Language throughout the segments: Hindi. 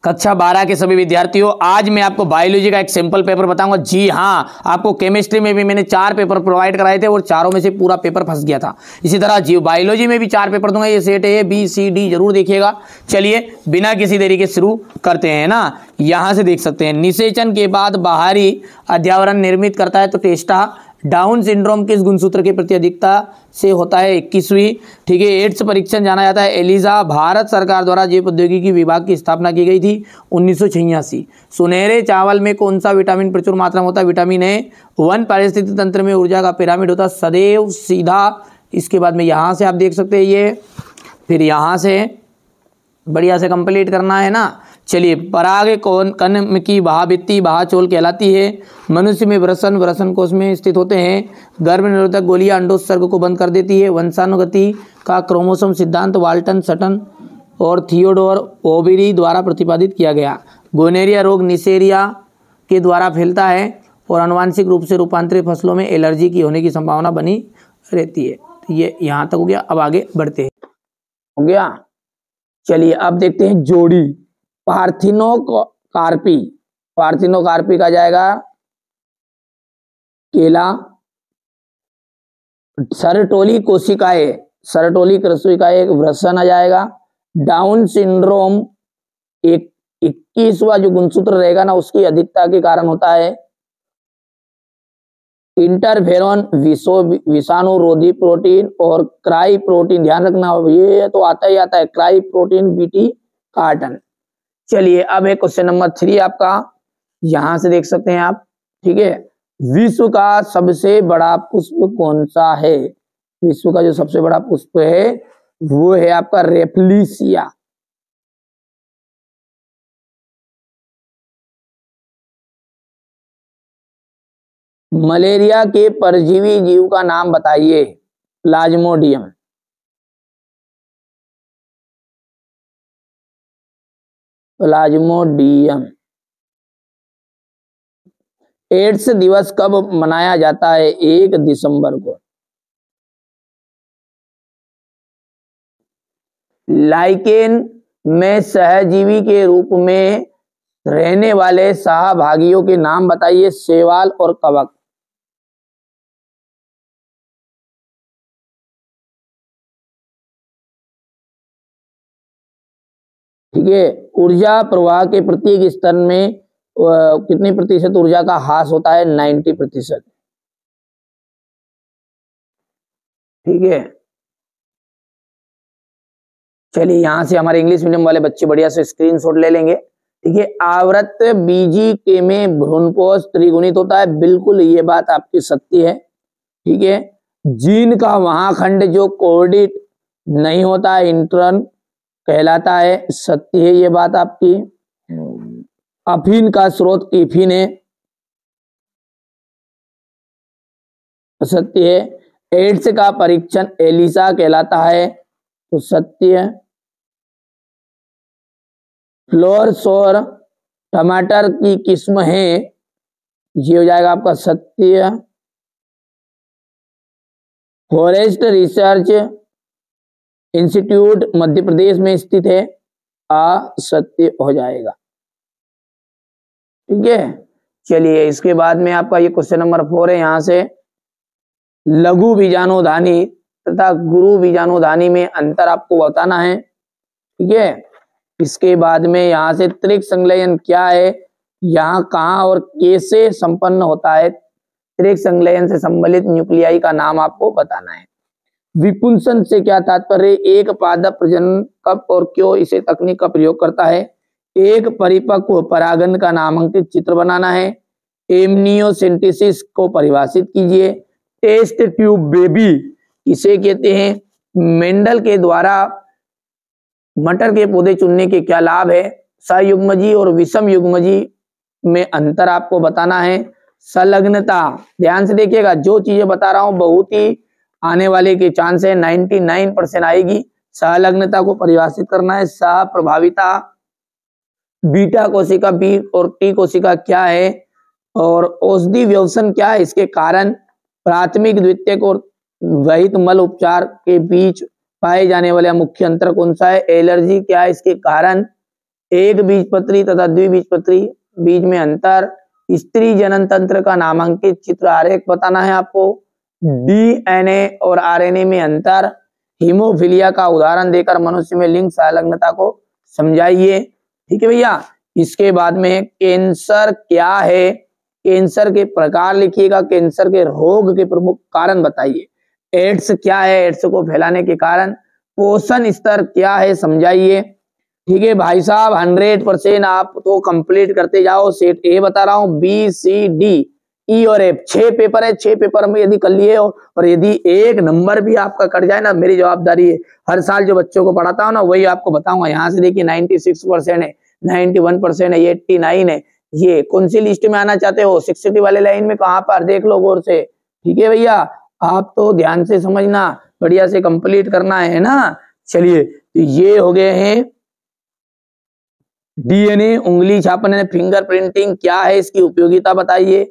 कक्षा 12 के सभी विद्यार्थियों, आज मैं आपको बायोलॉजी का एक सिंपल पेपर बताऊंगा। जी हाँ, आपको केमिस्ट्री में भी मैंने 4 पेपर प्रोवाइड कराए थे और चारों में से पूरा पेपर फंस गया था। इसी तरह जीव बायोलॉजी में भी 4 पेपर दूंगा। ये set A B C D जरूर देखिएगा। चलिए बिना किसी देरी के शुरू करते हैं ना। यहां से देख सकते हैं, निषेचन के बाद बाहरी अध्यावरण निर्मित करता है तो टेस्टा। डाउन सिंड्रोम किस गुणसूत्र के प्रति अधिकता से होता है? 21वीं। ठीक है। एड्स परीक्षण जाना जाता है एलिजा। भारत सरकार द्वारा जैव प्रौद्योगिकी विभाग की स्थापना की गई थी 1986। सुनहरे चावल में कौन सा विटामिन प्रचुर मात्रा में होता है? Vitamin A. वन पारिस्थितिक तंत्र में ऊर्जा का पिरामिड होता है सदैव सीधा। इसके बाद में यहाँ से आप देख सकते हैं ये, फिर यहाँ से बढ़िया से कंप्लीट करना है ना। चलिए, पराग कौन कण की महाभित्ति महाचोल कहलाती है? मनुष्य में वृषण कोश में स्थित होते हैं। गर्भ निरोधक गोलियां अंडोत्सर्ग को बंद कर देती है। वंशानुगति का क्रोमोसोम सिद्धांत वाल्टन सटन और थियोडोर ओबेरी द्वारा प्रतिपादित किया गया। गोनेरिया रोग निसेरिया के द्वारा फैलता है और आनुवांशिक रूप से रूपांतरित फसलों में एलर्जी की होने की संभावना बनी रहती है। तो ये यहाँ तक हो गया। अब आगे बढ़ते हैं। हो गया। चलिए अब देखते हैं जोड़ी। पार्थिनोकार्पी। पार्थिनोकार्पी का जाएगा केला। सरटोली कोशिकाएं, सरटोली कोशिकाएं एक वृषण आ जाएगा। डाउन सिंड्रोम 21वां जो गुणसूत्र रहेगा ना, उसकी अधिकता के कारण होता है। इंटरफेरॉन विषाणुरोधी प्रोटीन और क्राई प्रोटीन, ध्यान रखना ये तो आता ही आता है, क्राई प्रोटीन बीटी कार्टन। चलिए अब है क्वेश्चन नंबर 3 आपका, यहां से देख सकते हैं आप। ठीक है। विश्व का सबसे बड़ा पुष्प कौन सा है? विश्व का जो सबसे बड़ा पुष्प है वो है आपका रेफ्लिसिया। मलेरिया के परजीवी जीव का नाम बताइए। प्लाज्मोडियम। प्लाज्मोडियम। एड्स दिवस कब मनाया जाता है? 1 दिसंबर को। लाइकेन में सहजीवी के रूप में रहने वाले सहभागियों के नाम बताइए। शैवाल और कवक। ठीक है। ऊर्जा प्रवाह के प्रत्येक स्तर में कितनी प्रतिशत ऊर्जा का ह्रास होता है? 90%। ठीक है। चलिए यहां से हमारे इंग्लिश मीडियम वाले बच्चे बढ़िया से स्क्रीनशॉट ले लेंगे। ठीक है। आवृत बीजी के में भ्रूणपोष त्रिगुणित होता है। बिल्कुल ये बात आपकी सत्य है। ठीक है। जीन का महाखंड जो कोऑर्डिनेट नहीं होता है इंट्रन कहलाता है। सत्य है ये बात आपकी। अफीन का स्रोत इफिन है। सत्य है। एड्स का परीक्षण एलिसा कहलाता है तो सत्य है। फ्लोरसोर टमाटर की किस्म है, ये हो जाएगा आपका सत्य। Forest research institute Madhya Pradesh में स्थित है, असत्य हो जाएगा। ठीक है। चलिए इसके बाद में आपका ये क्वेश्चन नंबर 4 है। यहां से लघु बीजाणुधानी तथा गुरु बीजाणुधानी में अंतर आपको बताना है। ठीक है। इसके बाद में यहाँ से त्रिक संलयन क्या है, यहाँ कहाँ और कैसे संपन्न होता है, त्रिक संलयन से संबंधित न्यूक्लियाई का नाम आपको बताना है। विपुंसन से क्या तात्पर्य? एक पादप प्रजनन कब और क्यों इसे तकनीक का प्रयोग करता है। एक परिपक्व परागन का नामांकित चित्र बनाना है। एमनियोसेंटेसिस को परिभाषित कीजिए। टेस्ट ट्यूब बेबी इसे कहते हैं। मेंडल के द्वारा मटर के पौधे चुनने के क्या लाभ है। सयुग्मजी और विषम युग्मजी में अंतर आपको बताना है। संलग्नता, ध्यान से देखिएगा, जो चीजें बता रहा हूं बहुत ही आने वाले के चांस है, 99% आएगी। संलग्नता को परिभाषित करना है। सह प्रभाविता, बीटा कोशिका बी और टी कोशिका क्या है, और औषधि व्यवसन क्या है, इसके कारण प्राथमिक द्वितीयक और वहित मल उपचार के बीच पाए जाने वाला मुख्य अंतर कौन सा है। एलर्जी क्या है, इसके कारण एक बीजपत्री तथा द्विबीजपत्री, बीज में अंतर, स्त्री जनन तंत्र का नामांकित चित्र आरेख बताना है आपको, डीएनए और आरएनए में अंतर, हीमोफीलिया का उदाहरण देकर मनुष्य में लिंग संलग्नता को समझाइए। ठीक है भैया। इसके बाद में कैंसर क्या है, कैंसर के प्रकार लिखिएगा, कैंसर के रोग के प्रमुख कारण बताइए। एड्स क्या है, एड्स को फैलाने के कारण। पोषण स्तर क्या है समझाइए। ठीक है भाई साहब, 100% आप तो कंप्लीट करते जाओ। सेट ए बता रहा हूँ, बी सी डी ई और एफ, 6 पेपर है। 6 पेपर में यदि कर लिए और यदि एक नंबर भी आपका कट जाए ना, मेरी जवाबदारी है। हर साल जो बच्चों को पढ़ाता हूँ ना, वही आपको बताऊंगा। यहाँ से देखिए 96% है, 91% है, 89 है। ये कौन सी लिस्ट में आना चाहते हो, 60 वाले लाइन में कहाँ पर, देख लो गौर से। ठीक है भैया, आप तो ध्यान से समझना, बढ़िया से कंप्लीट करना है ना। चलिए, तो ये हो गए हैं डीएनए, उंगली छापने, फिंगर प्रिंटिंग क्या है, इसकी उपयोगिता बताइए।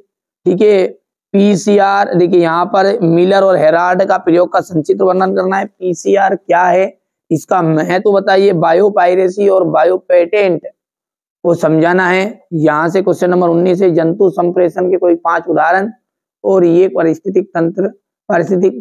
ठीक है। पीसीआर, देखिए यहाँ पर मिलर और हेराल्ड का प्रयोग का संक्षिप्त वर्णन करना है। पीसीआर क्या है, इसका महत्व बताइए। बायोपायरेसी और बायोपेटेंट को समझाना है। यहाँ से क्वेश्चन नंबर 19 है, जंतु संप्रेषण के कोई 5 उदाहरण, और ये पारिस्थितिक तंत्र, पारिस्थितिक